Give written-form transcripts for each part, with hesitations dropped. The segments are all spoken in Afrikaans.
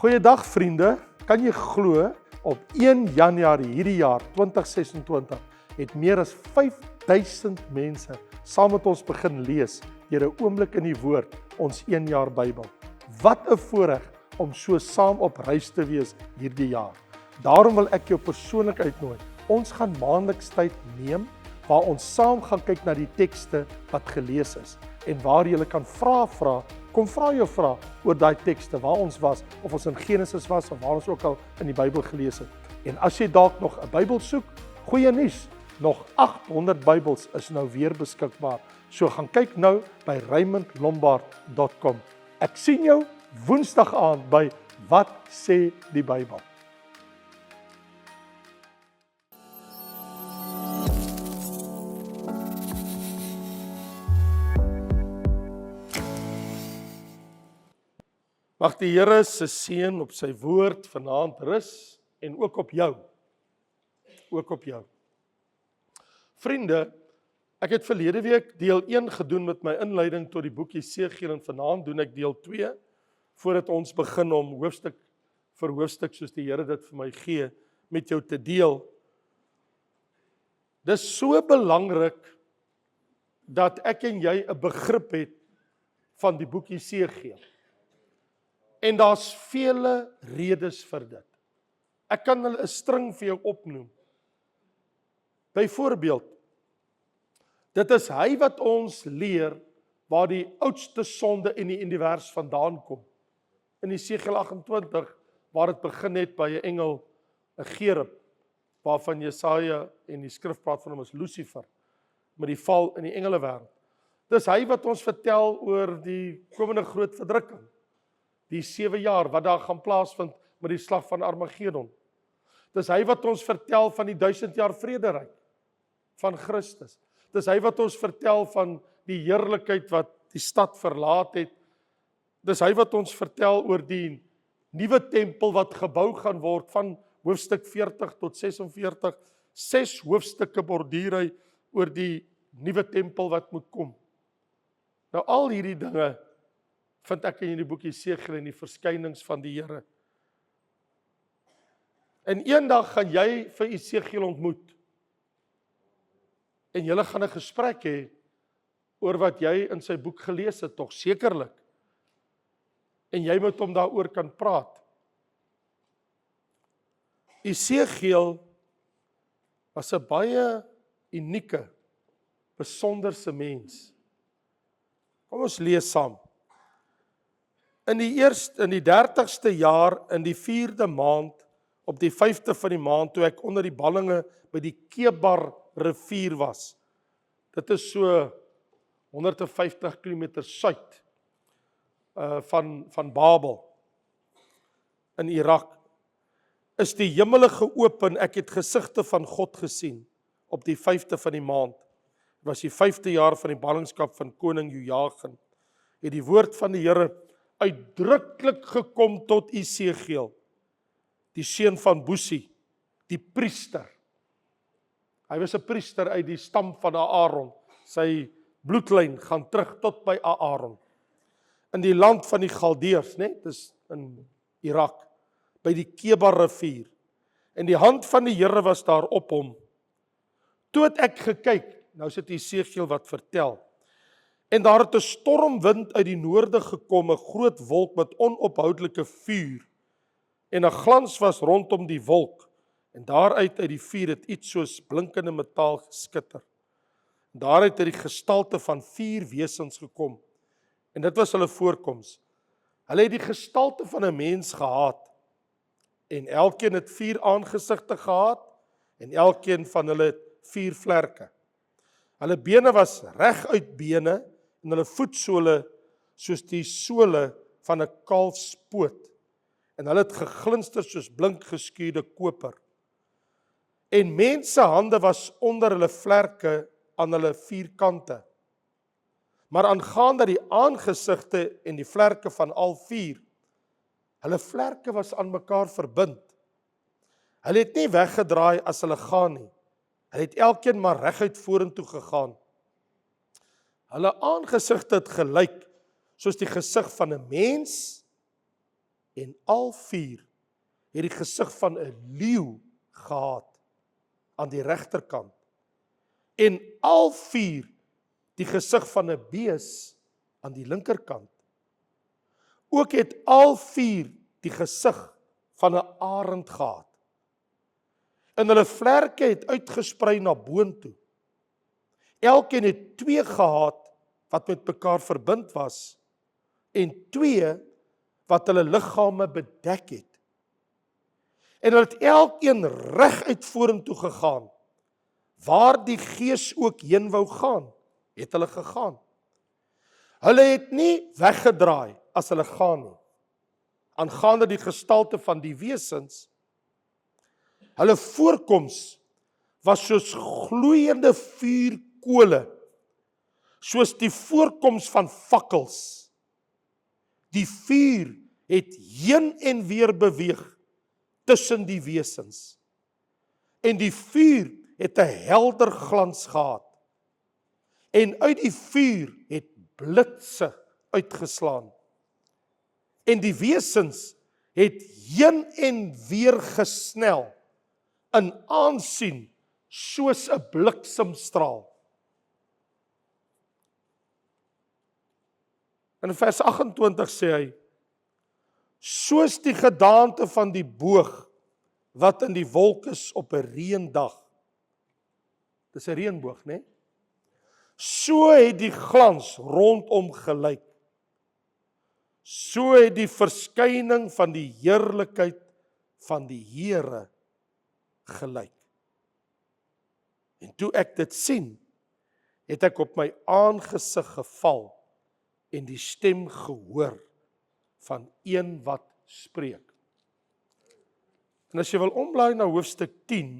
Goeiedag vriende, kan jy glo op 1 Januarie hierdie jaar 2026 het meer as 5000 mense saam met ons begin lees deur 'n oomblik in die woord, ons 1 jaar Bybel. Wat 'n voorreg om so saam op reis te wees hierdie jaar. Daarom wil ek jou persoonlik uitnooi. Ons gaan maandeliks tyd neem waar ons saam gaan kyk na die tekste wat gelees is en waar jy kan vra. Kom vra jou vrae oor daai tekste waar ons was, of ons in Genesis was of waar ons ook al in die Bybel gelees het. En as jy dalk nog 'n Bybel soek, goeie nuus, nog 800 Bybels is nou weer beskikbaar. So gaan kyk nou by raymondlombard.com. Ek sien jou Woensdag aand by Wat sê die Bybel? Mag die Here se seën op sy woord vanaand rus en ook op jou. Ook op jou. Vriende, ek het verlede week deel 1 gedoen met my inleiding tot die boek Jesegiel en vanaand doen ek deel 2 voordat ons begin om hoofstuk vir hoofstuk soos die Here dit vir my gee met jou te deel. Dis so belangrik dat ek en jy 'n begrip het van die boek Jesegiel. En daar's vele redes vir dit. Ek kan hulle 'n string vir jou opnoem. Byvoorbeeld, dit is hy wat ons leer waar die oudste sonde in die univers vandaan kom. In Jesegiel 28, waar dit begin het by 'n engel, 'n gerub, waarvan Jesaja en die skrif praat van hom as Lucifer, met die val in die engelewêreld. Dis hy wat ons vertel oor die komende groot verdrukking. Die 7 jaar wat daar gaan plaasvind met die slag van Armageddon. Dis hy wat ons vertel van die 1000 jaar vrederyk van Christus. Dis hy wat ons vertel van die heerlikheid wat die stad verlaat het. Dis hy wat ons vertel oor die nuwe tempel wat gebou gaan word van hoofstuk 40 tot 46. 6 hoofstukke borduur hy oor die nuwe tempel wat moet kom. Nou al hierdie dinge vind ek in die boek Jesegiel en die verskynings van die Here. En eendag gaan jy vir Jesegiel ontmoet. En julle gaan 'n gesprek hê oor wat jy in sy boek gelees het, tog sekerlik. En jy moet hom daaroor kan praat. Jesegiel was 'n baie unieke, besonderse mens. Kom ons lees saam. In die 30ste jaar, in die 4de maand, op die 5de van die maand, toe ek onder die ballinge by die Kebar rivier was. Dit is so 150 km suid van Babel in Irak. Is die hemele geopen, ek het gesigte van God gesien op die 5de van die maand. Dit was die 5de jaar van die ballingskap van koning Jojagin. Het die woord van die Here uitdruklik gekom tot Jesegiel, die seun van Busi, die priester. Hy was 'n priester uit die stam van Aaron. Sy bloedlyn gaan terug tot by Aaron. In die land van die Galdeërs, dis in Irak, by die Kebar rivier. En die hand van die Here was daar op hom. Toe het ek gekyk, nou sit Jesegiel wat vertel. En daar het 'n stormwind uit die noorde gekom, 'n groot wolk met onophoudelike vuur. En 'n glans was rondom die wolk. En daaruit uit die vuur het iets soos blinkende metaal geskitter. Daaruit het die gestalte van 4 wesens gekom. En dit was hulle voorkoms. Hulle het die gestalte van 'n mens gehad. En elkeen het 4 aangesigte gehad. En elkeen van hulle het 4 vlerke. Hulle bene was reguit bene. En hulle voetsole soos die sole van 'n kalfspoot. En hulle het geglinster soos blink geskuurde koper. En mense hande was onder hulle vlerke aan hulle 4 kante. Maar aangaande die aangesigte en die vlerke van al 4, hulle vlerke was aan mekaar verbind. Hulle het nie weggedraai as hulle gaan nie. Hulle het elkeen maar reguit vorentoe gegaan. Hulle aangesigte het gelyk soos die gesig van 'n mens, en al 4 het die gesig van 'n leeu gehad aan die regterkant en al 4 die gesig van 'n bees aan die linkerkant. Ook het al 4 die gesig van 'n arend gehad. En hulle vlerke het uitgesprei na boontoe. Elkeen het 2 gehad wat met mekaar verbind was en 2 wat hulle liggame bedek het. En hulle het elkeen reguit vorentoe gegaan. Waar die Gees ook heen wou gaan, het hulle gegaan. Hulle het nie weggedraai as hulle gaan nie. Aangaande die gestalte van die wesens, hulle voorkoms was soos gloeiende vuurkole, soos die voorkoms van fakkels. Die vuur het heen en weer beweeg tussen die wesens. En die vuur het 'n helder glans gehad. En uit die vuur het blitse uitgeslaan. En die wesens het heen en weer gesnel in aansien soos 'n bliksemstraal. In vers 28 sê hy, soos die gedaante van die boog wat in die wolk is op 'n reëndag. Dis 'n reënboog, né? So het die glans rondom gelyk. So het die verskyning van die heerlikheid van die Here gelyk. En toe ek dit sien, het ek op my aangesig geval en die stem gehoor van een wat spreek. En as jy wil omblaai na hoofstuk 10,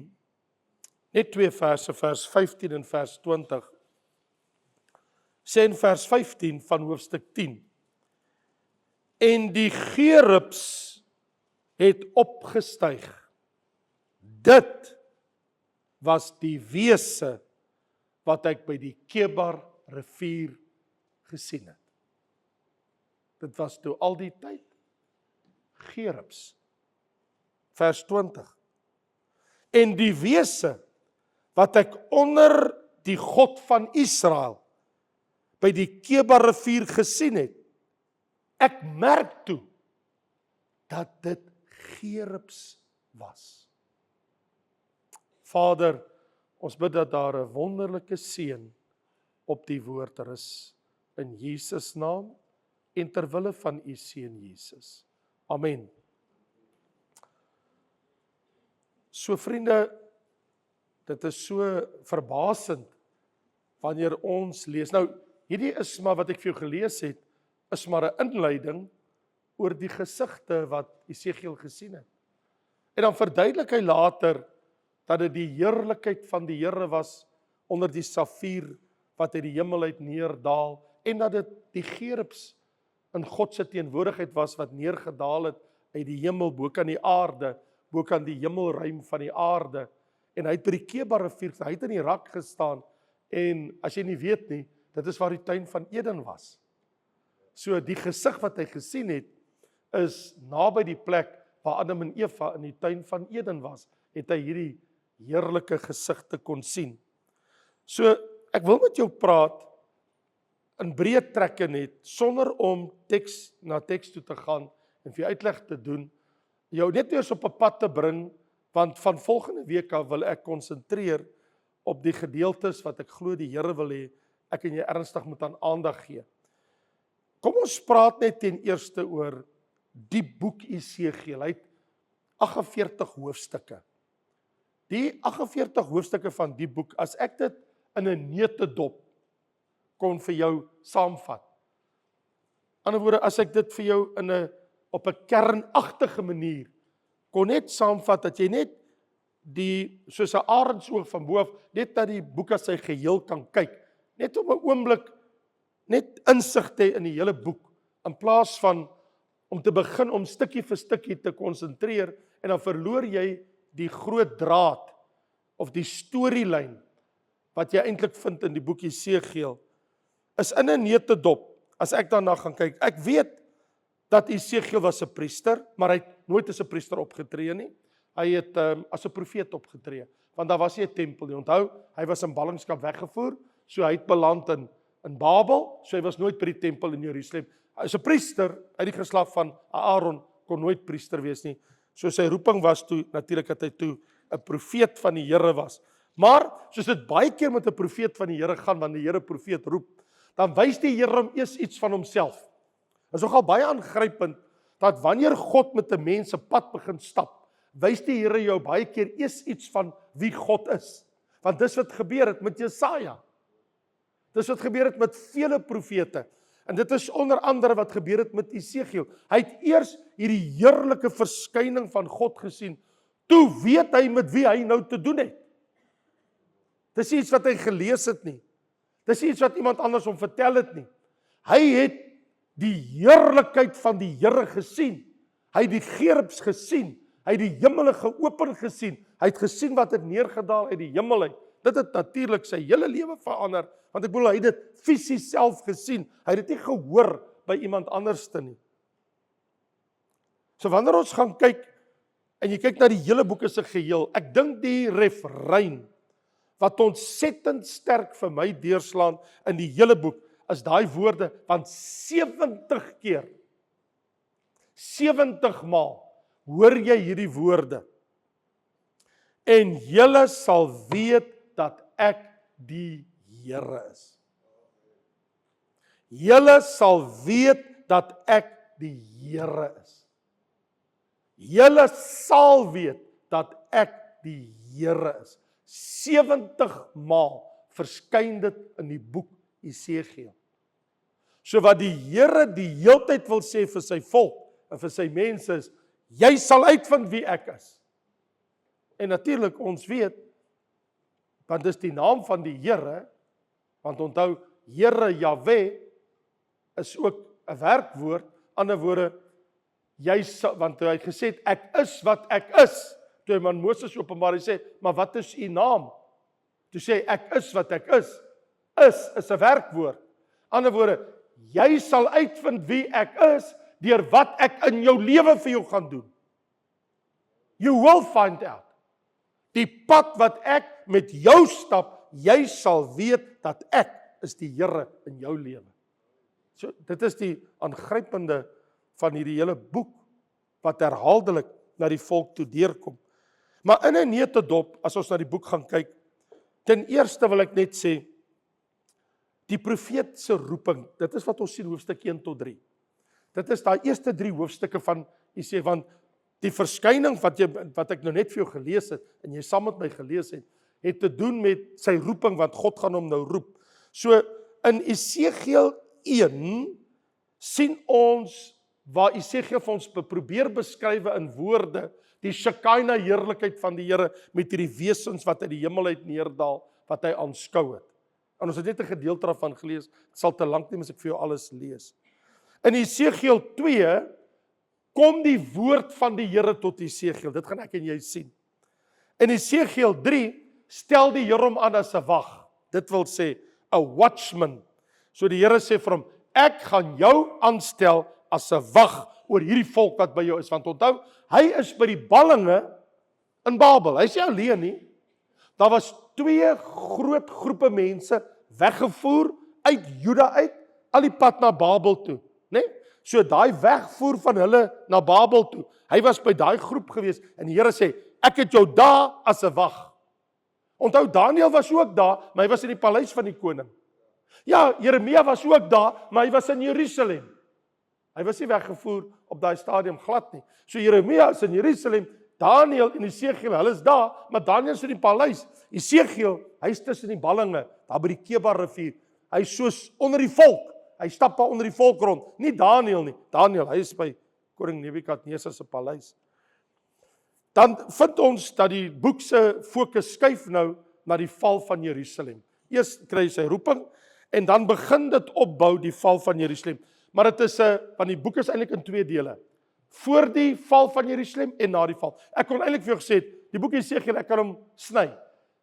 net 2 verse, vers 15 en vers 20, sê in vers 15 van hoofstuk 10, en die gerubs het opgestyg. Dit was die wese wat ek by die Kebar rivier gesien het. Dit was toe al die tyd gerubs. Vers 20. En die wese wat ek onder die God van Israel by die Kebar rivier gesien het, ek merk toe dat dit gerubs was. Vader, ons bid dat daar 'n wonderlike seën op die woord rus in Jesus naam en ter wille van u seun Jesus. Amen. So vriende, dit is so verbasend wanneer ons lees. Nou, hierdie is maar wat ek vir jou gelees het, is maar 'n inleiding oor die gesigte wat Esegiel gesien het. En dan verduidelik hy later dat dit die heerlikheid van die Here was onder die safier wat uit die hemel uit neerdaal en dat dit die gerubs in God se teenwoordigheid was wat neergedaal het uit die hemel bo kan die aarde, bo kan die hemelruim van die aarde. En hy het by die Kebar rivier, hy het in die rak gestaan en as jy nie weet nie, dit is waar die tuin van Eden was. So die gesig wat hy gesien het, is naby die plek waar Adam en Eva in die tuin van Eden was, het hy hierdie heerlike gesigte kon sien. So ek wil met jou praat in breë trekke net, sonder om teks na teks toe te gaan en vir uitleg te doen, jou net eers op 'n pad te bring, want van volgende week af wil ek konsentreer op die gedeeltes wat ek glo die Here wil hê, ek en jy ernstig moet aan aandag gee. Kom ons praat net ten eerste oor die boek Esegiel. Hy het 48 hoofstukke. Die 48 hoofstukke van die boek, as ek dit in 'n neutedop kon vir jou saamvat. In ander woorde, as ek dit vir jou op 'n kernagtige manier kon net saamvat, dat jy net soos 'n arendsoog van bo af, net dat die boek as sy geheel kan kyk, net op 'n oomblik, net insig te hê in die hele boek, in plaas van om te begin om stukkie vir stukkie te konsentreer, en dan verloor jy die groot draad, of die storielyn, wat jy eintlik vind in die boek Esegiel, is in 'n neutedop, as ek daarna gaan kyk. Ek weet, dat Esegiel was 'n priester, maar hy het nooit as 'n priester opgetree nie. Hy het as 'n profeet opgetree, want daar was nie 'n tempel nie. Onthou, hy was in ballingskap weggevoer, so hy het beland in Babel, so hy was nooit by die tempel in Jerusalem. As 'n priester uit die geslag van Aaron kon nooit priester wees nie. So sy roeping was toe natuurlik dat hy toe 'n profeet van die Here was. Maar soos dit baie keer met 'n profeet van die Here gaan, wanneer die Here profeet roep, dan wys die Here hom eers iets van homself. Dit is nogal baie aangrypend dat wanneer God met 'n mens se pad begin stap, wys die Here jou baie keer eers iets van wie God is. Want dis wat gebeur het met Jesaja. Dis wat gebeur het met vele profete. En dit is onder andere wat gebeur het met Esegiel. Hy het eers hierdie heerlike verskyning van God gesien. Toe weet hy met wie hy nou te doen het. Dis iets wat hy gelees het nie. Dis iets wat iemand anders hom vertel het nie. Hy het die heerlikheid van die Here gesien. Hy het die gerubs gesien. Hy het die hemele geopen gesien. Hy het gesien wat het neergedaal uit die hemel uit. Dit het natuurlik sy hele lewe verander, want ek bedoel hy het dit fisies self gesien. Hy het dit nie gehoor by iemand anderste nie. So wanneer ons gaan kyk en jy kyk na die hele boek as 'n geheel, ek dink die refrein wat ontsettend sterk vir my deurslaan in die hele boek is daai woorde van 70 keer. 70 maal hoor jy hierdie woorde. En julle sal weet dat ek die Here is. Julle sal weet dat ek die Here is. Julle sal weet dat ek die Here is. 70 maal verskyn dit in die boek Esegiel. So wat die Here die heeltyd wil sê vir sy volk en vir sy mense is, jy sal uitvind wie ek is. En natuurlik ons weet, want dis die naam van die Here, want onthou, Here Jahwe is ook 'n werkwoord, ander woorde, want hy het gesê, ek is wat ek is, toe hy aan Moses openbaar, hy sê, maar wat is u naam? Toe sê, ek is wat ek is 'n werkwoord, ander woorde, jy sal uitvind wie ek is, deur wat ek in jou lewe vir jou gaan doen. You will find out. Die pad wat ek met jou stap, jy sal weet dat ek is die Here in jou lewe. So, dit is die aangrypende van hierdie hele boek, wat herhaaldelik na die volk toe deurkom. Maar in 'n neutedop, as ons na die boek gaan kyk, ten eerste wil ek net sê, die profeet se roeping, dit is wat ons sien hoofstuk 1 tot 3. Dit is daai eerste 3 hoofstukke van Esegiel, want die verskyning wat ek nou net vir jou gelees het, en jy saam met my gelees het te doen met sy roeping, want God gaan hom nou roep. So, in Esegiel 1, sien ons, waar Esegiel vir ons probeer beskrywe in woorde, die Shekinah heerlikheid van die Here, met hierdie wesens wat uit die hemel uit neerdal, wat hy aanskou het. En ons het net 'n gedeelte daarvan gelees, dit sal te lank neem as ek vir jou alles lees. In Esegiel 2, kom die woord van die Here tot Esegiel, dit gaan ek en jy sien. In Esegiel 3, stel die Here hom aan as 'n wag, dit wil sê, 'n watchman. So die Here sê vir hom, ek gaan jou aanstel as 'n wag oor hierdie volk wat by jou is, want onthou, hy is by die ballinge in Babel, hy is nie alleen nie. Daar was 2 groot groepe mense weggevoer uit Juda uit, al die pad na Babel toe, né? So daai wegvoer van hulle na Babel toe, hy was by daai groep gewees, en die Here sê, ek het jou daar as 'n wag. Onthou, Daniël was ook daar, maar hy was in die paleis van die koning. Ja, Jeremia was ook daar, maar hy was in Jerusalem. Hy was nie weggevoer op daai stadium glad nie. So Jeremia is in Jerusalem, Daniël en Esegiel, hulle is daar, maar Daniël is in die paleis. Esegiel, hy is tussen die ballinge, daar by die Kebar rivier. Hy is soos onder die volk. Hy stap daar onder die volk rond. Nie Daniël nie. Daniël, hy is by koning Nebukadnesar se paleis. Dan vind ons dat die boek se fokus skuif nou na die val van Jerusalem. Eers kry hy sy roeping, en dan begin dit opbou die val van Jerusalem. Maar dit is want die boek is eintlik in 2 dele. Voor die val van Jerusalem en na die val. Ek kon eintlik vir jou gesê, die boek Esegiel, ek kan hom sny.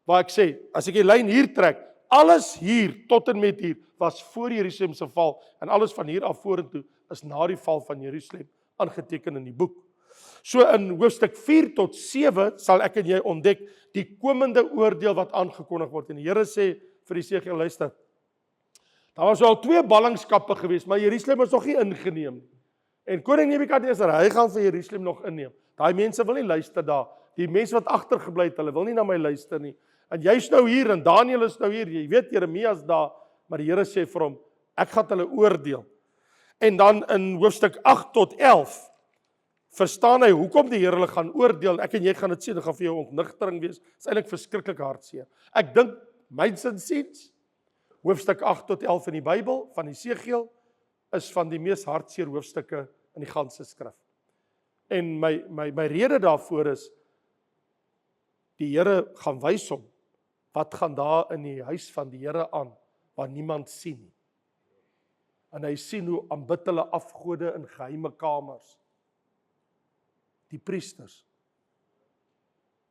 Waar ek sê, as ek die lyn hier trek, alles hier tot en met hier was voor Jerusalem se val, en alles van hier af vorentoe is na die val van Jerusalem aangeteken in die boek. So in hoofstuk 4 tot 7 sal ek en jy ontdek die komende oordeel wat aangekondig word. En die Here sê vir Jesegiel, luister, daar was al 2 ballingskappe gewees, maar Jerusalem is nog nie ingeneem nie. En koning Nebukadneser, hy gaan vir Jerusalem nog inneem. Daai mense wil nie luister daar. Die mense wat agtergebly het, hulle wil nie na my luister nie. En jy's nou hier en Daniël is nou hier. Jy weet Jeremia is daar, maar die Here sê vir hom, ek gaan hulle oordeel. En dan in hoofstuk 8 tot 11 verstaan hy hoekom die Here hulle gaan oordeel. Ek en jy gaan dit sien, dit gaan vir jou ontnigtering wees. Dit is eintlik verskriklik hartseer. Ek dink myns insiens hoofstuk 8 tot 11 in die Bybel van Jesegiel is van die mees hartseer hoofstukke in die ganse skrif. En my rede daarvoor is die Here gaan wys hom wat gaan daar in die huis van die Here aan waar niemand sien nie. En hy sien hoe aanbid hulle afgode in geheime kamers. Die priesters.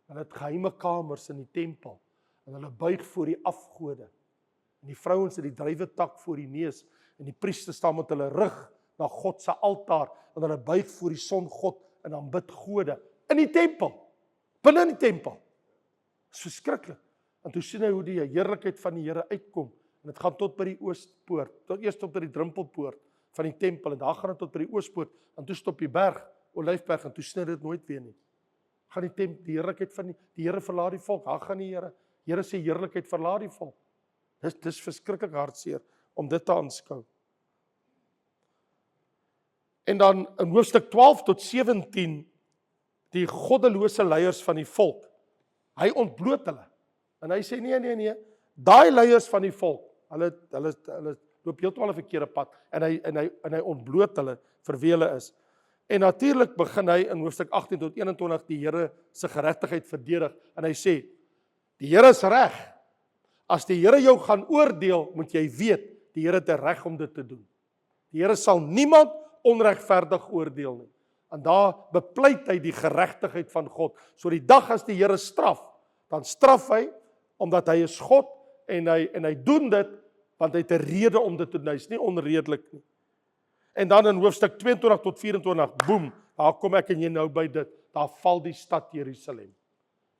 Hulle het geheime kamers in die tempel en hulle buig voor die afgode. En die vrouens het die druiwetak voor die neus en die priesters staan met hulle rug na God se altaar en hulle buig voor die songod en aanbid gode in die tempel. Binne in die tempel. Dit is verskriklik. En toe sien hy hoe die heerlikheid van die Here uitkom. En dit gaan tot by die oostpoort, eers tot by die drempelpoort van die tempel, en daar gaan dit tot by die oostpoort, en toe stop die berg, Olyfberg, en toe sny dit nooit weer nie. Gaan die heerlikheid van die Here verlaat die volk, daar gaan die Here sê heerlikheid verlaat die volk. Dis verskriklik hartseer om dit te aanskou. En dan in hoofstuk 12 tot 17, die goddelose leiers van die volk, hy ontbloot hulle, en hy sê nee, daai leiers van die volk, hulle loop heeltemal 'n verkeerde pad, en hy ontbloot hulle vir wie hulle is. En natuurlik begin hy in hoofstuk 18 tot 21 die Here se geregtigheid verdedig, en hy sê, die Here is reg. As die Here jou gaan oordeel, moet jy weet, die Here het 'n reg om dit te doen. Die Here sal niemand onregverdig oordeel nie. En daar bepleit hy die geregtigheid van God. So die dag as die Here straf, dan straf hy omdat hy is God en hy doen dit want hy het 'n rede om dit te doen. Hy is nie onredelik nie. En dan in hoofstuk 22 tot 24, boem, daar kom ek en jy nou by dit. Daar val die stad Jerusalem.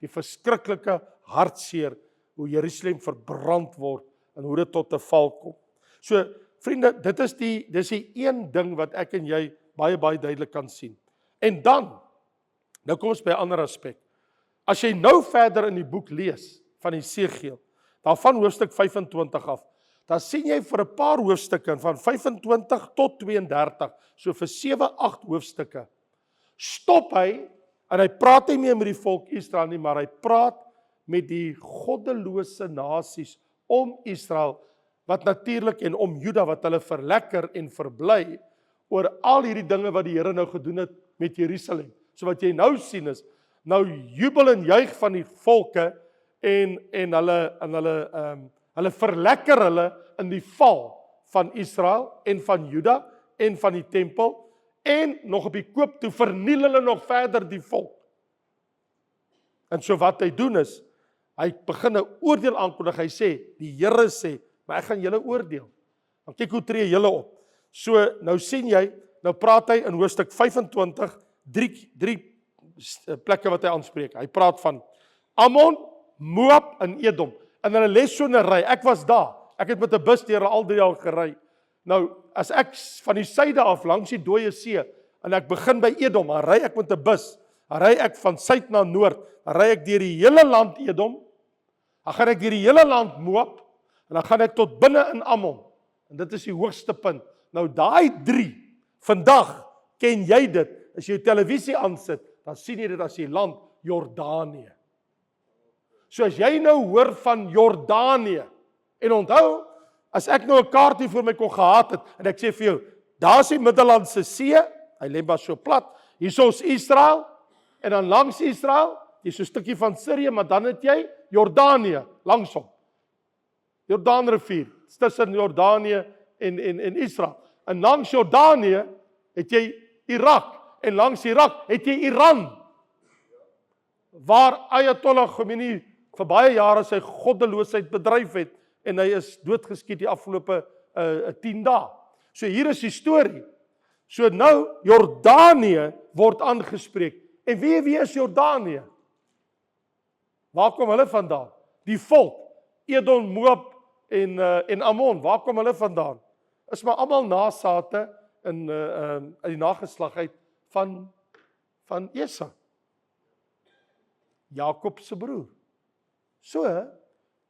Die verskriklike hartseer hoe Jerusalem verbrand word en hoe dit tot 'n val kom. So vriende, dis die een ding wat ek en jy baie duidelik kan sien. En dan, nou kom ons by 'n ander aspek. As jy nou verder in die boek lees van Jesegiel, dan van hoofstuk 25 af, dan sien jy vir 'n paar hoofstukke van 25 tot 32, so vir 7-8 hoofstukke, stop hy en hy praat nie meer met die volk Israel nie, maar hy praat met die goddelose nasies om Israel, wat natuurlik en om Juda wat hulle verlekker en verbly oor al hierdie dinge wat die Here nou gedoen het met Jerusalem. So wat jy nou sien is, nou jubel en juig van die volke en hulle verlekker hulle in die val van Israel en van Juda en van die tempel en nog op die koop toe verniel hulle nog verder die volk. En so wat hy doen is, hy begin 'n oordeel aankondig. Hy sê, die Here sê, maar ek gaan julle oordeel. Dan kyk hoe tree julle op. So nou sien jy, nou praat hy in hoofstuk 25 drie plekke wat hy aanspreek. Hy praat van Ammon, Moab en Edom. En hulle les so 'n ry. Ek was daar. Ek het met 'n bus deur al 3 jaar gery. Nou, as ek van die suide af langs die Dooie See en ek begin by Edom, dan ry ek met 'n bus. Dan ry ek van suid na noord. Dan ry ek deur die hele land Edom. Dan gaan ek deur die hele land Moab en dan gaan ek tot binne in Ammon. En dit is die hoogste punt. Nou daai 3, vandag ken jy dit. As jy jou televisie aansit, dan sien jy dit as die land Jordanië. So as jy nou hoor van Jordanië, en onthou, as ek nou 'n kaart hier voor my kon gehad het, en ek sê vir jou, daar is die Middellandse See, hy lê maar so plat, hier is Israel, en dan langs Israel, hier is so 'n stukkie van Sirië, maar dan het jy Jordanië, langsom. Jordaanrivier, tussen Jordanië en Israel. En langs Jordanië het jy Irak, en langs Irak het jy Iran, waar Ayatollah Khomeini vir baie jare sy goddeloosheid bedryf het, en hy is doodgeskiet die afgelope 10 dae. So hier is die storie. So nou, Jordanië word aangespreek. En wie is Jordanië? Waar kom hulle vandaan? Die volk, Edom, Moab en Ammon, waar kom hulle vandaan? Is maar almal nasate in die nageslag uit van Esau. Jakob se broer. So,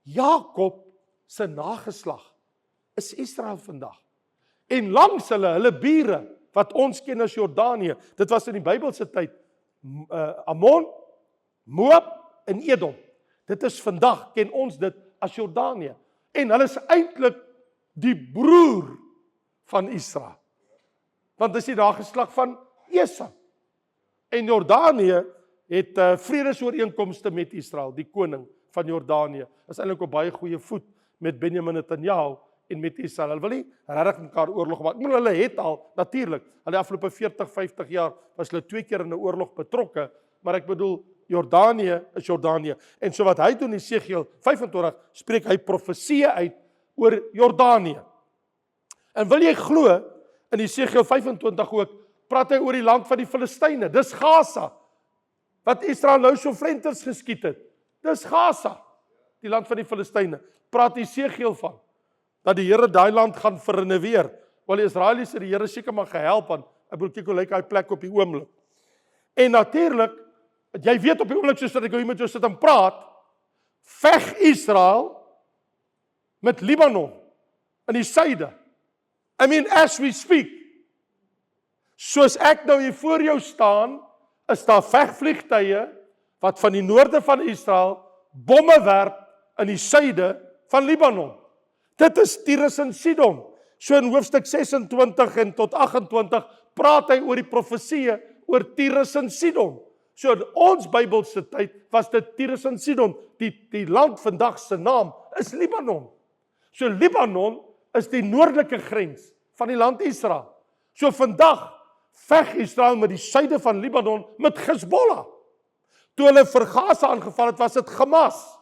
Jakob se nageslag is Israel vandag. En langs hulle bure, wat ons ken as Jordanië, dit was in die Bybelse tyd, Ammon, Moab en Edom. Dit is vandag, ken ons dit as Jordanië. En hulle is eintlik die broer van Israel. Want dit is die nageslag van Esau. En Jordanië het vredesooreenkomste met Israel, die koning van Jordanië. Is eintlik op baie goeie voet met Benjamin Netanyahu en met Israel. Hulle wil nie regtig mekaar oorlog maak. Maar hulle het al, natuurlik, al die afgelope 40, 50 jaar was hulle 2 keer in 'n oorlog betrokke, maar ek bedoel, Jordanië is Jordanië. En so wat hy doen in Esegiel 25, spreek hy profeseë uit oor Jordanië. En wil jy glo, in Esegiel 25 ook, praat hy oor die land van die Filistyne. Dis Gaza, wat Israel nou so flenters geskiet het. Dis Gaza, die land van die Filistyne. Praat Esegiel van, dat die Here daai land gaan vernuweer. Wel die Israelies het die Here seker maar gehelp, want ek bedoel, kyk hoe lyk hy plek op die oomblik. En natuurlik, jy weet op die oomblik soos dat ek hier met jou sit en praat, veg Israel met Libanon in die suide. I mean, as we speak. Soos ek nou hier voor jou staan, is daar vegvliegtuie wat van die noorde van Israel bomme werp in die suide van Libanon. Dit is Tyrus en Sidon. So in hoofstuk 26 en tot 28 praat hy oor die profeseë oor Tyrus en Sidon. So in ons Bybelse tyd was dit Tyrus en Sidon. Die land vandag se naam is Libanon. So Libanon is die noordelike grens van die land Israel. So vandag veg Israel met die suide van Libanon met Hezbollah. Toe hulle vir Gaza aangeval het, was dit Hamas.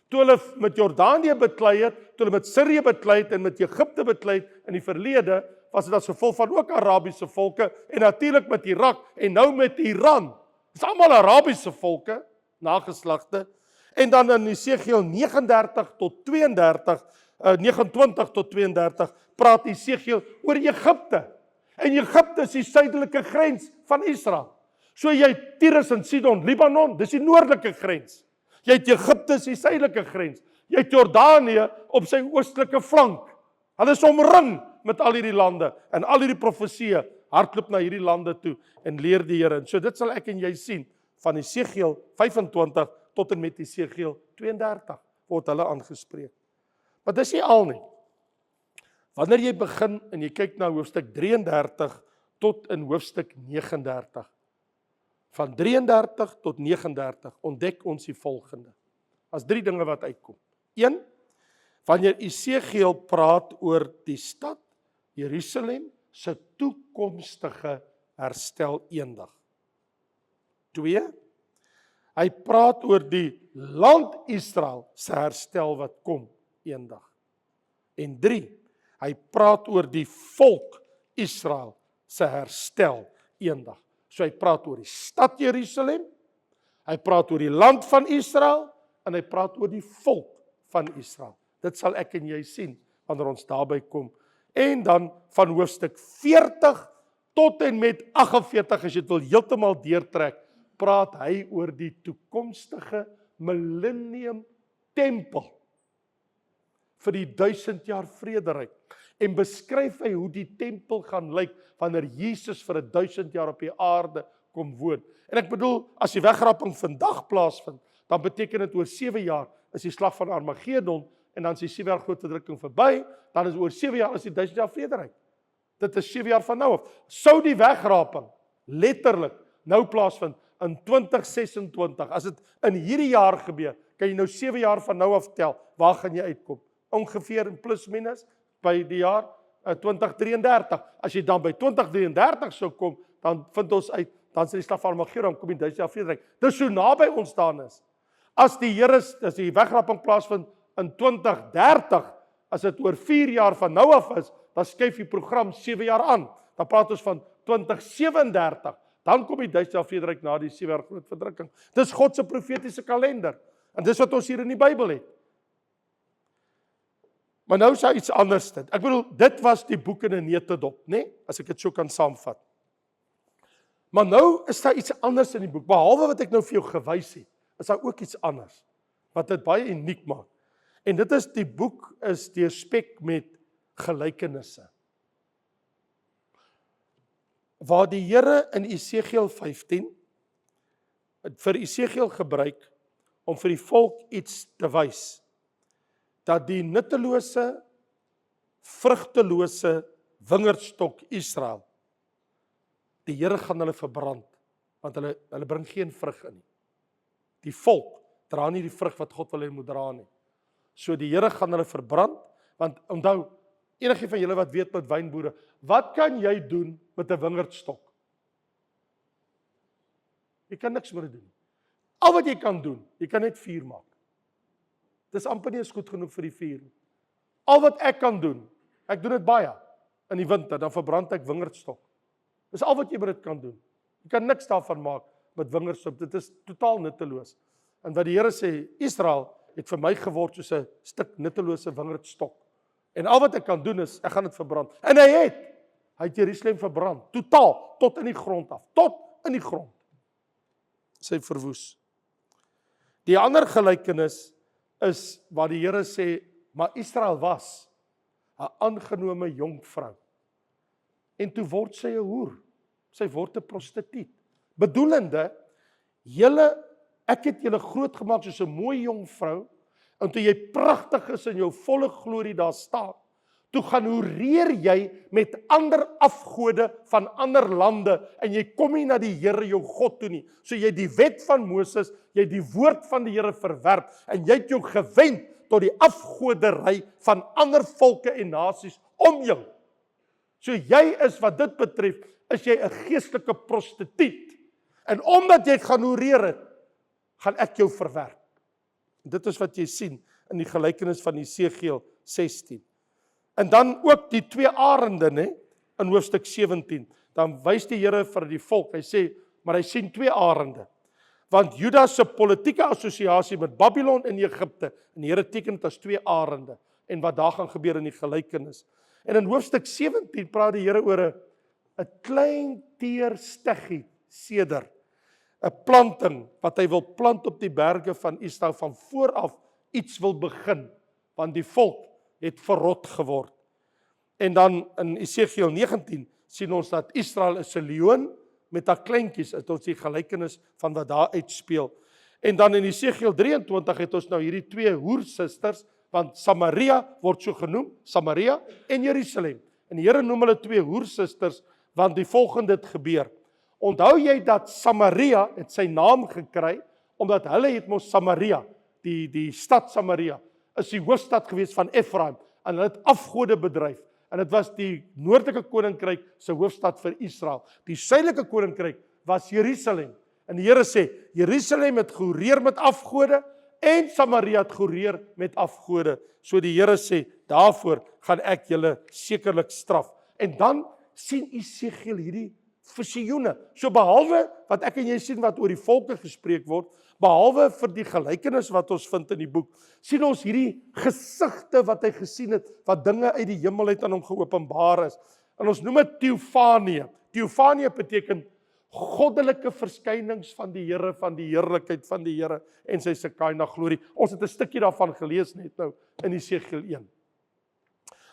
Toe hulle met Jordanië beklei het, toe hulle met Sirië beklei het en met Egipte beklei het in die verlede, was dit as gevolg van ook Arabiese volke en natuurlik met Irak en nou met Iran. Dis almal Arabiese volke, nageslagte. En dan in Esegiel 29 tot 32 praat Esegiel oor Egipte. En Egipte is die suidelike grens van Israel. So jy het Tyrus en Sidon, Libanon, dis die noordelike grens. Jy het Egipte is die suidelike grens. Jy het Jordanië op sy oostelike flank. Hulle is omring met al hierdie lande en al hierdie profeseë hardloop na hierdie lande toe en leer die Here. So dit sal ek en jy sien van Esegiel 25 tot en met Esegiel 32 word hulle aangespreek. Maar dis nie al nie. Wanneer jy begin en jy kyk na hoofstuk 33 tot in hoofstuk 39. Van 33 tot 39 ontdek ons die volgende. As 3 dinge wat uitkom. 1, wanneer Esegiel praat oor die stad Jerusalem se toekomstige herstel eendag. 2, hy praat oor die land Israel se herstel wat kom eendag. En 3, hy praat oor die volk Israel se herstel eendag. So hy praat oor die stad Jerusalem, hy praat oor die land van Israel en hy praat oor die volk van Israel. Dit sal ek en jy sien wanneer ons daarby kom. En dan van hoofstuk 40 tot en met 48, as jy dit wil heeltemal deurtrek, praat hy oor die toekomstige millennium tempel vir die 1000 jaar vrederyk. En beskryf hy hoe die tempel gaan lyk wanneer Jesus vir 1000 jaar op die aarde kom woon. En ek bedoel, as die wegraping vandag plaasvind, dan beteken dit oor 7 jaar is die slag van Armageddon en dan is die 7 jaar groot verdrukking verby, dan is oor 7 jaar is die 1000 jaar vrederyk. Dit is 7 jaar van nou af. Sou die wegraping letterlik nou plaasvind in 2026, as dit in hierdie jaar gebeur, kan jy nou 7 jaar van nou af tel, waar gaan jy uitkom? Ongeveer in plus minus by die jaar 2033. As jy dan by 2033 sou kom, dan vind ons uit, dan is die slag van Armageddon, kom die 1000 jaar vrederyk. Dis so naby ons staan is. As die wegraping plaasvind in 2030, as dit oor 4 jaar van nou af is, dan skuif die program 7 jaar aan. Dan praat ons van 2037. Dan kom die Duitse Afvederyk na die 7 jaar groot verdrukking. Dis God se profetiese kalender. En dis wat ons hier in die Bybel het. Maar nou is daar iets anders dit. Ek bedoel, dit was die boek in 'n neutedop, né? As ek dit so kan saamvat. Maar nou is daar iets anders in die boek. Behalwe wat ek nou vir jou gewys het, is daar ook iets anders wat dit baie uniek maak. En dit is die boek is deurspek met gelykenisse. Waar die Here in Esegiel 15 vir Esegiel gebruik om vir die volk iets te wys, dat die nuttelose, vrugtelose wingerdstok Israel, die Here gaan hulle verbrand, want hulle bring geen vrug in nie. Die volk dra nie die vrug wat God wil hê moet dra nie. So die Here gaan hulle verbrand, want onthou, enige van julle wat weet met wynboere, wat kan jy doen met 'n wingerdstok? Jy kan niks met dit doen. Al wat jy kan doen, jy kan net vuur maak. Dis amper nie eens goed genoeg vir die vuur nie. Al wat ek kan doen, ek doen dit baie, in die winter, dan verbrand ek wingerdstok. Dis al wat jy met dit kan doen. Jy kan niks daarvan maak met wingerdstok, dit is totaal nutteloos. En wat die Here sê, Israel het vir my geword soos 'n stuk nuttelose wingerdstok. En al wat ek kan doen is, ek gaan dit verbrand. En hy het Jerusalem verbrand, totaal, tot in die grond af, tot in die grond. Sy verwoes. Die ander gelykenis is waar die Here sê, maar Israel was 'n aangenome jonkvrou. En toe word sy 'n hoer. Sy word 'n prostituut. Bedoelende, ek het julle groot gemaak soos 'n mooi jong vrou, en toe jy pragtig is in jou volle glorie daar staan, toe gaan hoereer jy met ander afgode van ander lande, en jy kom nie na die Here jou God toe nie. So jy het die wet van Moses, jy het die woord van die Here verwerp, en jy het jou gewend tot die afgodery van ander volke en nasies om jou. So jy is, wat dit betref, is jy 'n geestelike prostituut. En omdat jy gaan hoereer het, gaan ek jou verwerp. Dit is wat jy sien in die gelykenis van Esegiel 16. En dan ook die 2 arende, né, in hoofstuk 17. Dan wys die Here vir die volk, hy sê, maar hy sien 2 arende. Want Juda se politieke assosiasie met Babylon en Egipte, en die Here teken dit as 2 arende, en wat daar gaan gebeur in die gelykenis. En in hoofstuk 17 praat die Here oor 'n klein teer steggie seder, 'n planting wat hy wil plant op die berge van Israel, van vooraf iets wil begin, want die volk het verrot geword. En dan in Esegiel 19 sien ons dat Israel is 'n leeuin met haar kleintjies, het ons die gelykenis van wat daar uitspeel. En dan in Esegiel 23 het ons nou hierdie 2 hoersusters, want Samaria word so genoem, Samaria en Jerusalem. En die Here noem hulle 2 hoersusters, want die volgende het gebeur. Onthou jy dat Samaria het sy naam gekry, omdat hulle het mos Samaria, die stad Samaria, is die hoofstad gewees van Efraim, en hulle het afgode bedryf, en dit was die noordelike koninkryk se hoofstad vir Israel. Die suidelike koninkryk was Jerusalem, en die Here sê, Jerusalem het gehoreer met afgode, en Samaria het gehoreer met afgode. So die Here sê, daarvoor gaan ek julle sekerlik straf. En dan sien Esegiel hierdie visioene. So behalwe wat ek en jy sien wat oor die volke gespreek word, behalwe vir die gelykenis wat ons vind in die boek, sien ons hierdie gesigte wat hy gesien het, wat dinge uit die hemel uit aan hom geopenbaar is. En ons noem dit teofanie. Teofanie beteken goddelike verskynings van die Here, van die heerlikheid van die Here en sy Shekinah glorie. Ons het 'n stukkie daarvan gelees net nou in Esegiel 1.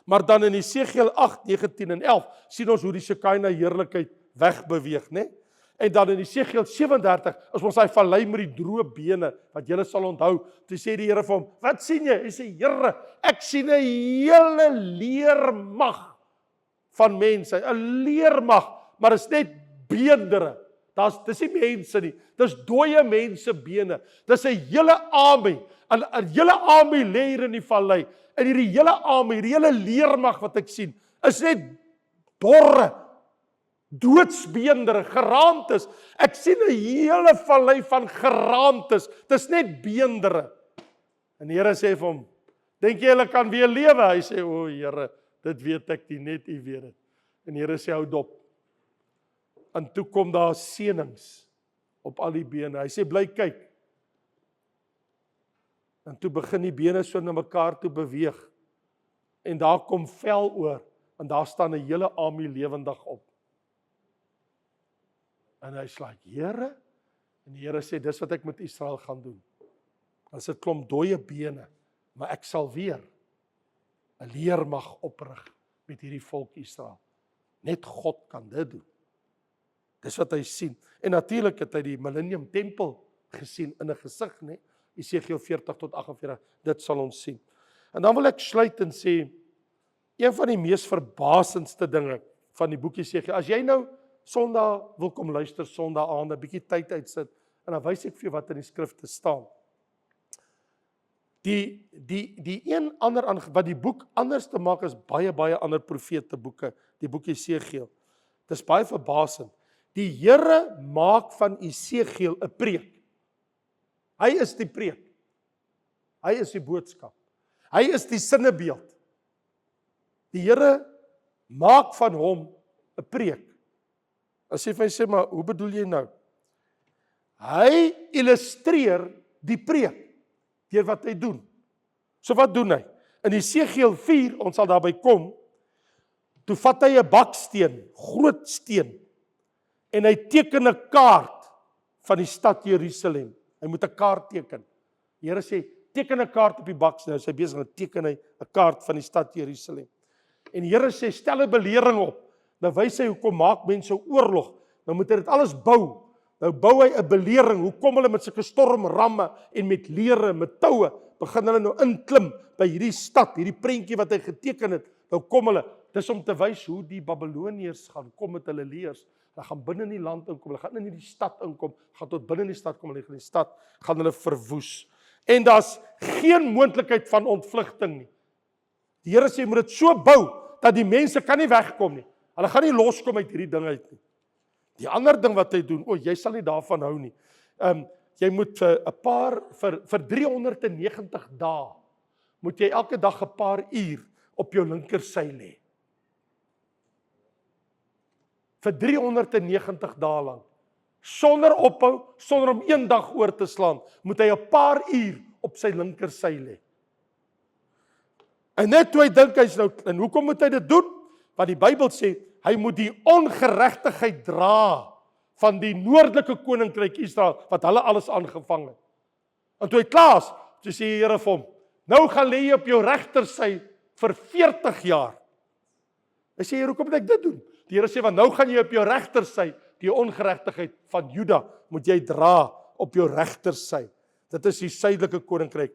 Maar dan in Esegiel 8, 19 en 11 sien ons hoe die Shekinah heerlikheid wegbeweeg, né? En dan in Esegiel 37 is ons daai vallei met die droë bene, wat julle sal onthou, toe sê die Here vir hom, wat sien jy? Hy sê, Here, ek sien 'n hele leermag van mense, 'n leermag, maar is net beendere. Dis nie mense nie, dis dooie mense bene. Dis 'n hele army, 'n hele army lê hier in die vallei. En hierdie hele army, hierdie hele leermag wat ek sien, is net dorre, doodsbeendere, geraamtes. Ek sien 'n hele vallei van geraamtes. Dis net beendere. En die Here sê vir hom, dink jy hulle kan weer lewe? Hy sê, o Here, dit weet ek nie, net U weet dit. En die Here sê, hou dop. En toe kom daar seënings op al die bene. Hy sê, bly kyk. En toe begin die bene so na mekaar toe beweeg. En daar kom vel oor. En daar staan 'n hele army lewendig op. En hy sê, Here, en die Here sê, dis wat ek met Israel gaan doen. As 'n klomp dooie bene, maar ek sal weer 'n leermag oprig met hierdie volk Israel. Net God kan dit doen. Dis wat hy sien. En natuurlik het hy die Millennium Tempel gesien in 'n gesig, né? Esegiel 40 tot 48, dit sal ons sien. En dan wil ek sluit en sê, een van die mees verbasendste dinge van die boek Esegiel, as jy nou Sondag wil kom luister, Sondag aand, 'n bietjie tyd uitsit, en dan wys ek vir jou wat in die skrifte staan. Die een ander, wat die boek anders te maak as baie ander profete boeke, die boek Esegiel. Dis baie verbasend. Die Here maak van Esegiel 'n preek. Hy is die preek. Hy is die boodskap. Hy is die sinnebeeld. Die Here maak van hom 'n preek. As jy vir my sê, maar hoe bedoel jy nou? Hy illustreer die preek deur wat hy doen. So wat doen hy? In Esegiel 4, ons sal daarby kom, toe vat hy 'n baksteen, groot steen, en hy teken 'n kaart van die stad Jerusalem. Hy moet 'n kaart teken. Die Here sê, teken 'n kaart op die baksteen. Nou is hy besig om teken 'n kaart van die stad Jerusalem. En die Here sê, stel 'n belering op. Nou wys hy hoekom maak mense oorlog. Nou moet hy dit alles bou. Nou bou hy 'n belering. Hoe kom hulle met sulke stormramme en met leere, met toue, begin hulle nou inklim by hierdie stad, hierdie prentjie wat hy geteken het. Nou kom hulle, dis om te wys hoe die Babiloniërs gaan kom met hulle leers. Hulle gaan binne in die land inkom, hulle gaan in die stad inkom, gaan tot binne in die stad kom, hulle gaan die stad gaan hulle verwoes. En daar's geen moontlikheid van ontvlugting nie. Die Here sê, jy moet dit so bou dat die mense kan nie wegkom nie. Hulle gaan nie loskom uit hierdie ding uit nie. Die ander ding wat hy doen, jy sal nie daarvan hou nie. Jy moet vir 390 dae, moet jy elke dag 'n paar uur op jou linkersy lê. Vir 390 dae lank. Sonder ophou, sonder om een dag oor te slaan, moet hy 'n paar uur op sy linkersy lê. En net toe hy dink hy's nou, en hoekom moet hy dit doen? Want die Bybel sê, hy moet die ongeregtigheid dra van die noordelike koninkryk Israel, wat hulle alles aangevang het. En toe hy klaar is, toe sê die Here vir hom, nou gaan lê jy op jou regtersy vir 40 jaar. Hy sê, Here, hoekom moet ek dit doen? Die Here sê, want nou gaan jy op jou regtersy, die ongeregtigheid van Juda, moet jy dra op jou regtersy. Dit is die suidelike koninkryk.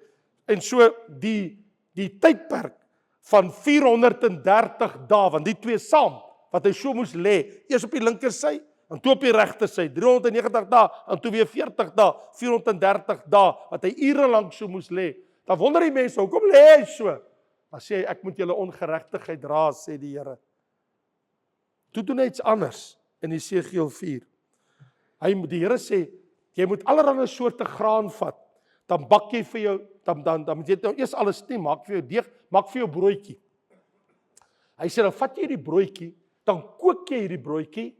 En so die tydperk van 430 dae, want die twee saam, wat hy so moes lê, eers op die linkersy, en toe op die regtersy, 390 dae, en toe weer 40 dae, 430 dae, wat hy ure lank so moes lê. Dan wonder die mense, hoekom lê hy so? Dan sê hy, ek moet julle ongeregtigheid dra, sê die Here. Toe doen hy iets anders, in Esegiel 4. Die Here sê, jy moet allerlei soorte graan vat, dan bak jy vir jou, dan moet jy nou eers alles nie, maak vir jou deeg, maak vir jou broodjie. Hy sê, dan vat jy die broodjie, dan kook jy hierdie broodjie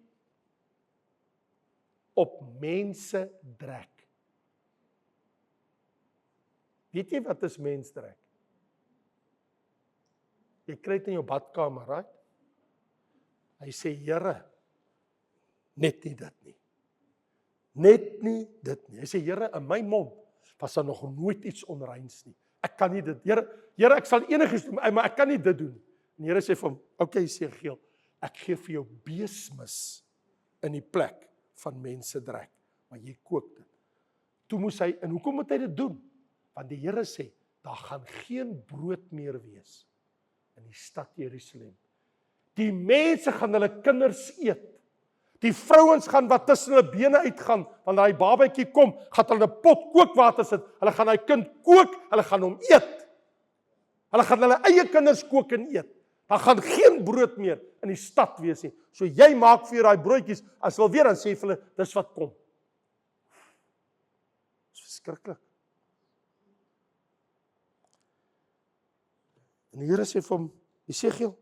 op mensdrek. Weet jy wat is mensdrek? Jy kry dit in jou badkamer, right? Hy sê, Here, net nie dit nie. Net nie dit nie. Hy sê, Here, in my mond was daar nog nooit iets onreins nie. Ek kan nie dit, Here, ek sal enigiets doen, maar ek kan nie dit doen. En die Here sê vir hom, okay, Esegiel, ek gee vir jou beesmis in die plek van mensdrek, maar jy kook dit. Toe moes hy, en hoekom moet hy dit doen? Want die Here sê, daar gaan geen brood meer wees in die stad Jerusalem. Die mense gaan hulle kinders eet. Die vrouens gaan wat tussen hulle bene uitgaan, wanneer hy babatjie kom, gaan hulle 'n pot kookwater sit, hulle gaan hy kind kook, hulle gaan hom eet. Hulle gaan hulle eie kinders kook en eet. Daar gaan geen brood meer in die stad wees nie. So jy maak vir daai broodjies, as wil weer dan sê vir hulle, dis wat kom. Dis verskriklik. En die Here sê vir hom, Esegiel,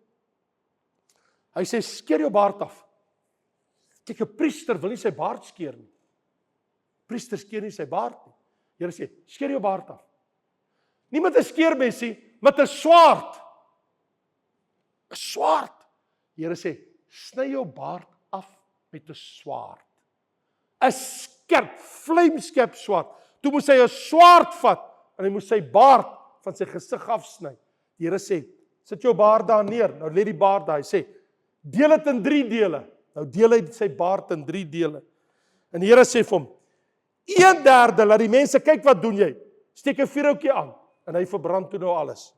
Hy sê, skeer jou baard af. Kyk, 'n priester wil nie sy baard skeer nie. Priester skeer nie sy baard nie. Here sê, skeer jou baard af. Nie met 'n skeermes nie, met 'n swaard. 'n Swaard. Here sê, sny jou baard af met 'n swaard. 'n Skerp, vlamskerp swaard. Toe moes hy 'n swaard vat en hy moes sy baard van sy gesig afsny. Die Here sê, sit jou baard daar neer. Nou lê die baard daar. Hy sê, deel dit in 3 dele. Nou deel hy sy baard in 3 dele. En die Here sê vir hom, 1/3, laat die mense kyk wat doen jy. Steek 'n vuurhoutjie aan en hy verbrand toe nou alles.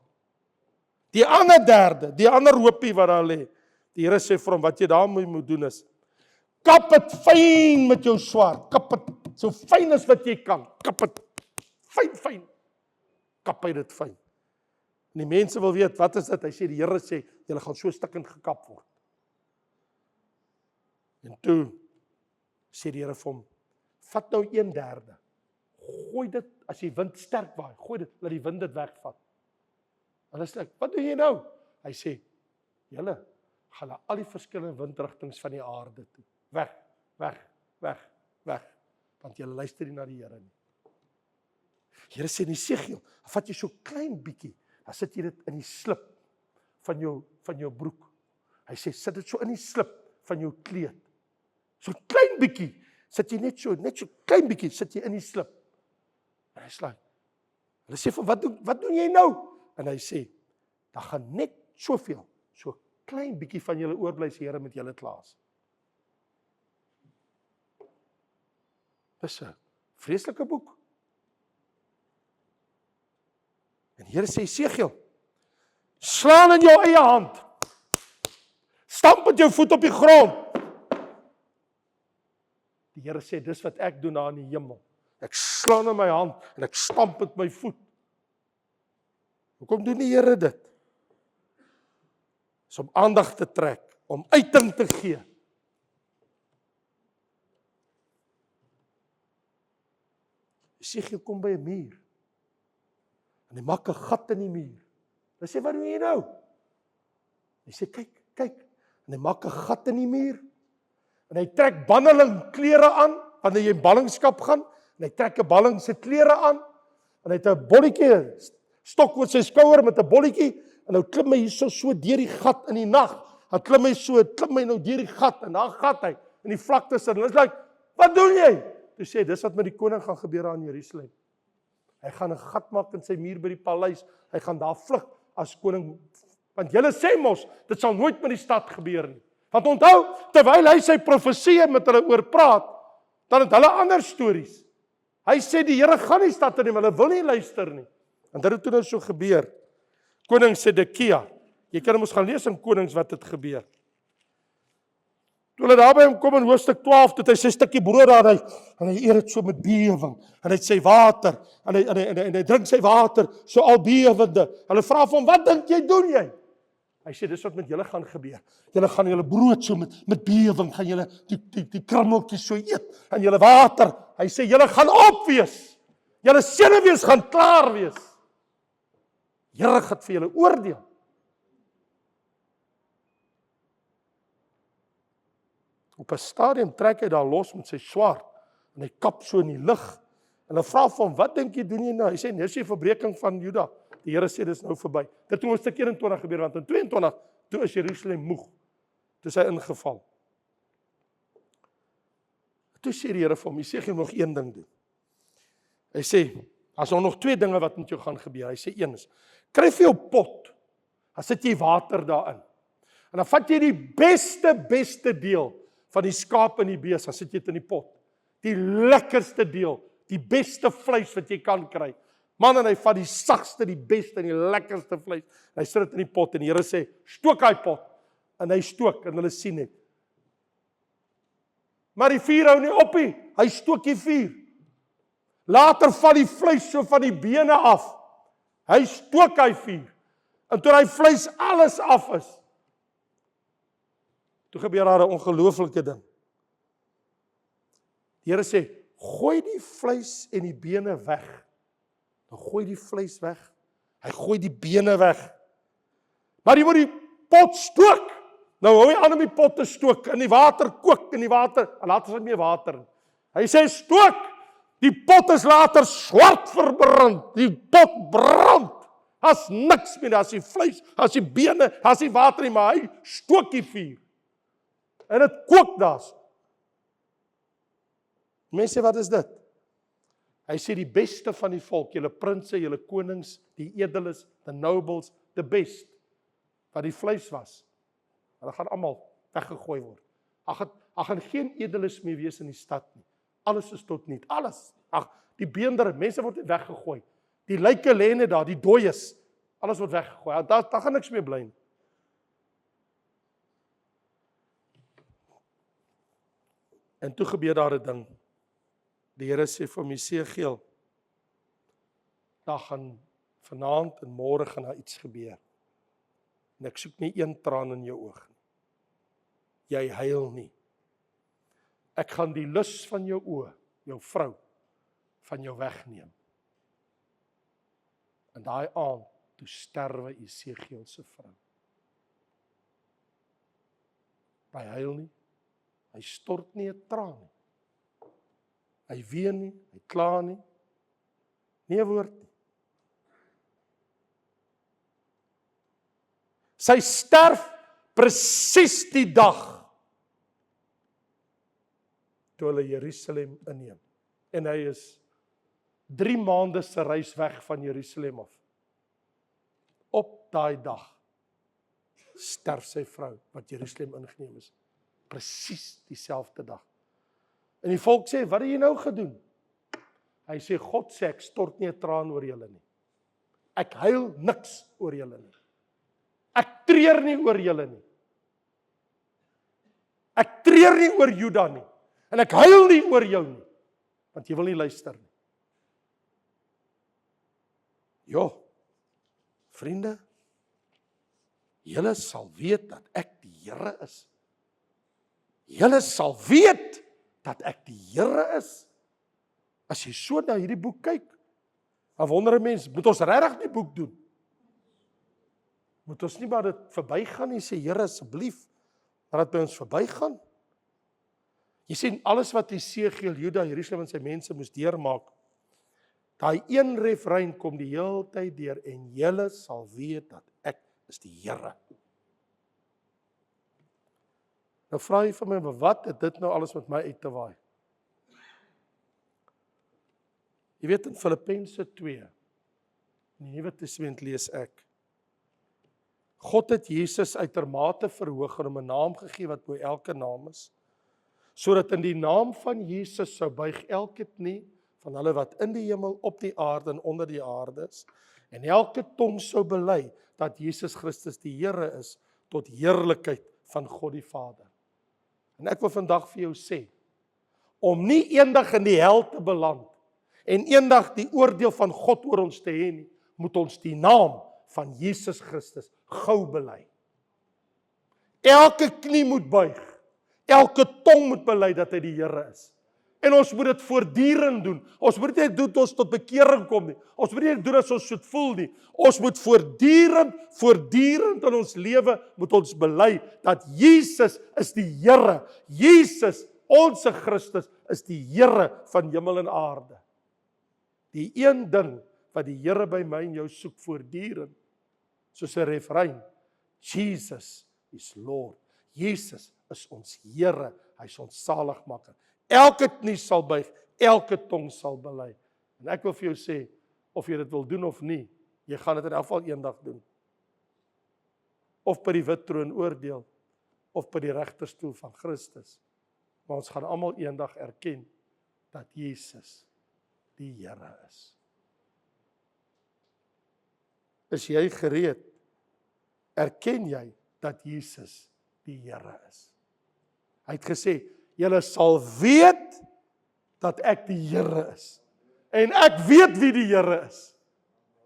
Die ander 1/3, die ander hoopie wat daar lê. Die Here sê vir hom, wat jy daarmee moet doen is, kap dit fyn met jou swaard. Kap dit so fyn as wat jy kan. Kap dit fyn. Kap hy dit fyn. En die mense wil weet, wat is dit? Hy sê, die Here sê, julle gaan so stikkend gekap word. En toe sê die Here vir hom, vat nou 1/3. Gooi dit, as die wind sterk waai, gooi dit, laat die wind dit wegvat. En hulle sê, wat doen jy nou? Hy sê, julle gaan na al die verskillende windrigtings van die aarde toe. Weg. Want julle luister nie na die Here nie. Here sê in Esegiel, vat jy so klein bietjie, dan sit jy dit in die slip van jou broek. Hy sê, sit dit so in die slip van jou kleed. So klein bietjie, sit jy net so klein bietjie, sit jy in die slip. En hy sê, hulle sê, wat doen jy nou? En hy sê, daar gaan net soveel, so klein bietjie van julle oorbly, die Here met julle klaas. Dis 'n vreeslike boek. En die Here sê, Esegiel, slaan in jou eie hand. Stamp met jou voet op die grond. Die Here sê, dis wat ek doen daar in die hemel. Ek slaan in my hand en ek stamp met my voet. Hoekom doen die Here dit? Is om aandag te trek, om uiting te gee. Esegiel kom by 'n muur. En hy maak 'n gat in die muur. Hy sê, wat doen jy nou? Hy sê, kyk. En hy maak 'n gat in die muur. En hy trek banneling klere aan, wanneer jy in ballingskap gaan. En hy trek 'n balling se klere aan. En hy het 'n bolletjie, stok oor sy skouer met 'n bolletjie. En nou klim hy hierso so deur die gat in die nag. Dan klim hy nou deur die gat. En dan gat hy in die vlakte sit. En hy sê, wat doen jy? Toe sê, dis wat met die koning gaan gebeur aan Jerusalem. Hy gaan 'n gat maak in sy muur by die paleis. Hy gaan daar vlug as koning. Want julle sê mos, dit sal nooit met die stad gebeur nie. Want onthou, terwyl hy sy profeseë met hulle oor praat, dan het hulle ander stories. Hy sê, die Here gaan nie stad in nie, maar hulle wil nie luister nie. En dit het toe nou so gebeur. Koning Sedekia, jy kan mos gaan lees in Konings wat het gebeur. Toe hulle daar by hom kom in hoofstuk 12, het hy sy stukkie brood daar, en hy eet dit so met bewing, en hy het sy water, en hy drink sy water, so al bewende. Hulle vra vir hom, wat dink jy, doen jy? Hy sê, dis wat met julle gaan gebeur. Julle gaan julle brood so met bewing, gaan julle die krummeltjies so eet, en julle water. Hy sê, julle gaan opwees. Julle senuwees gaan klaar wees. Here gaan vir julle oordeel. Op 'n stadium trek hy daar los met sy swaard, en hy kap so in die lug, en hy vra vir hom, wat dink jy, doen jy nou? Hy sê, dis die verbreeking van Juda. Die Here sê, dis nou verby. Dit het in hoofstuk 21 gebeur, want in 22, toe is Jerusalem moeg. Toe is hy ingeval. Toe sê die Here vir hom, jy sê, jy nog een ding doen. Hy sê, as nog 2 dinge wat met jou gaan gebeur. Hy sê, een is, kry vir jou pot, dan sit jy water daarin. En dan vat jy die beste deel van die skaap en die bees, dan sit jy dit in die pot. Die lekkerste deel, die beste vleis wat jy kan kry. Man, en hy vat die sagste, die beste en die lekkerste vleis. En hy sit dit in die pot en die Here sê, stook hy pot. En hy stook en hulle sien net. Maar die vuur hou nie op nie. Hy stook die vuur. Later val die vleis so van die bene af. Hy stook hy vuur. En toe hy vleis alles af is, toe gebeur daar 'n ongelooflike ding. Die Here sê, gooi die vleis en die bene weg. Dan gooi die vleis weg. Hy gooi die bene weg. Maar jy moet die pot stook. Nou hou hy aan om die pot te stook, en die water kook, en die water, en later is dit meer water. Hy sê, stook, die pot is later swart verbrand, die pot brand, as niks meer, as die vleis, as die bene, as die water nie, maar hy stook die vuur, en dit kook daar. Mense sê, wat is dit? Hy sê, die beste van die volk, julle prinse, julle konings, die edeles, the nobles, the best, wat die vleis was, hulle gaan almal weggegooi word. Ag gaan geen edeles meer wees in die stad nie. Alles is tot niet, alles. Die beendere, mense word weggegooi. Die lyke lê net daar, die dooies, alles word weggegooi. Daar gaan niks meer bly nie. En toe gebeur daar 'n ding. Die Here sê vir Jesegiel, daar gaan vanaand en môre gaan daar iets gebeur. En ek soek nie een traan in jou oog nie. Jy huil nie. Ek gaan die lus van jou oë, jou vrou, van jou wegneem. En daai aand, toe sterwe Jesegiel se vrou. Hy huil nie, hy stort nie 'n traan nie. Hy ween nie, hy kla nie, nie 'n woord nie. Sy sterf presies die dag toe hulle Jerusalem inneem. En hy is 3 maande se reis weg van Jerusalem af. Op daai dag sterf sy vrou wat Jerusalem ingeneem is. Presies dieselfde dag. En die volk sê, wat het jy nou gedoen? Hy sê, God sê, ek stort nie 'n traan oor julle nie. Ek huil niks oor julle nie. Ek treur nie oor julle nie. Ek treur nie oor Juda nie. En ek huil nie oor jou nie. Want jy wil nie luister nie. Jo, vriende, julle sal weet dat ek die Here is. Julle sal weet dat ek die Here is. As jy so na hierdie boek kyk, dan wonder 'n mens, moet ons regtig die boek doen? Moet ons nie maar dit verbygaan nie, sê Here asseblief, dat dit by ons verbygaan? Jy sien, alles wat Jesegiel, Juda, Jerusalem en sy mense moes deurmaak, daai een refrein kom die hele tyd deur, en julle sal weet dat ek is die Here. Nou vra jy vir my, wat het dit nou alles met my uit te waai? Jy weet in Filippense 2, in die Nuwe Testament lees ek, God het Jesus uitermate verhoog en hom 'n naam gegee wat bo elke naam is, sodat in die naam van Jesus sou buig elke knie van hulle wat in die hemel, op die aarde en onder die aarde is, en elke tong sou bely dat Jesus Christus die Here is, tot heerlikheid van God die Vader. En ek wil vandag vir jou sê, om nie eendag in die hel te beland, en eendag die oordeel van God oor ons te hê nie, moet ons die naam van Jesus Christus gou bely. Elke knie moet buig, elke tong moet bely dat hy die Here is. En ons moet dit voortdurend doen. Ons moet dit nie doen tot ons tot bekering kom nie. Ons moet dit doen as ons so voel nie. Ons moet voortdurend in ons lewe moet ons bely dat Jesus is die Here. Jesus, ons Christus, is die Here van hemel en aarde. Die een ding wat die Here by my en jou soek voortdurend, soos 'n refrein, Jesus is Lord. Jesus is ons Here, hy is ons saligmaker. Elke knie sal buig, elke tong sal bely. En ek wil vir jou sê, of jy dit wil doen of nie, jy gaan dit in elk geval eendag doen. Of by die wit troon oordeel, of by die regterstoel van Christus. Maar ons gaan almal eendag erken dat Jesus die Here is. Is jy gereed? Erken jy dat Jesus die Here is? Hy het gesê, julle sal weet dat ek die Here is. En ek weet wie die Here is.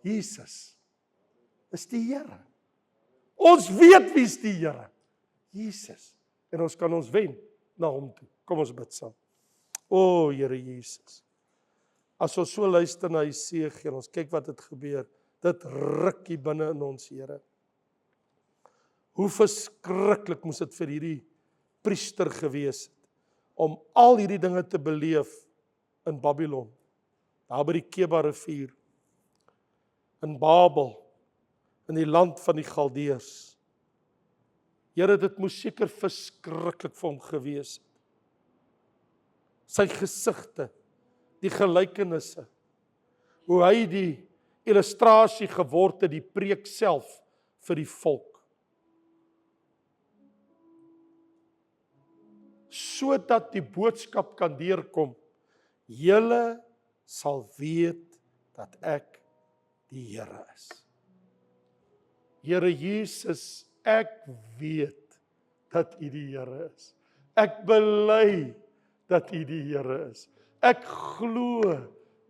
Jesus is die Here. Ons weet wie is die Here. Jesus. En ons kan ons wen na hom toe. Kom ons bid saam. O Here Jesus. As ons so luister na Jesegiel, ons kyk wat het gebeur. Dit ruk hier binne in ons, Here. Hoe verskriklik moes dit vir hierdie priester gewees het, om al hierdie dinge te beleef in Babylon, daar by die Keba rivier, in Babel, in die land van die Galdeërs. Here, dit moes seker verskriklik vir hom gewees het. Sy gesigte, die gelykenisse, hoe hy die illustrasie geword het, die preek self vir die volk. Sodat die boodskap kan deurkom, julle sal weet dat ek die Here is. Here Jesus, ek weet dat U die Here is. Ek bely dat U die Here is. Ek glo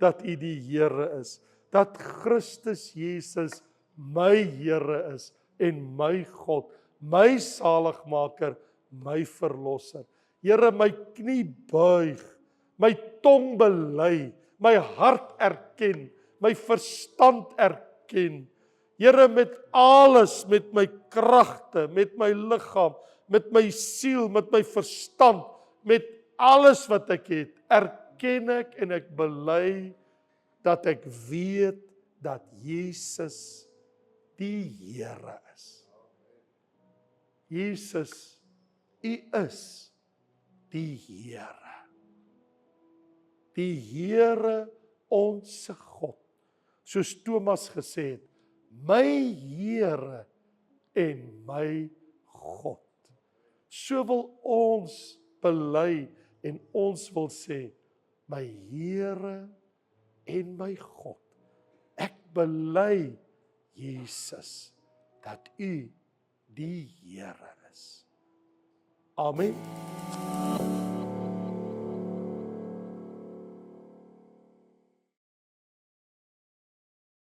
dat U die Here is. Dat Christus Jesus my Here is en my God, my saligmaker, my verlosser. Here, my knie buig, my tong bely, my hart erken, my verstand erken. Here, met alles, met my kragte, met my liggaam, met my siel, met my verstand, met alles wat ek het, erken ek en ek bely dat ek weet dat Jesus die Here is. Jesus, U is die Here. Die Here onsse God. Soos Thomas gesê het, my Here en my God. So wil ons bely en ons wil sê, my Here en my God. Ek bely, Jesus, dat U die Here is. Amen.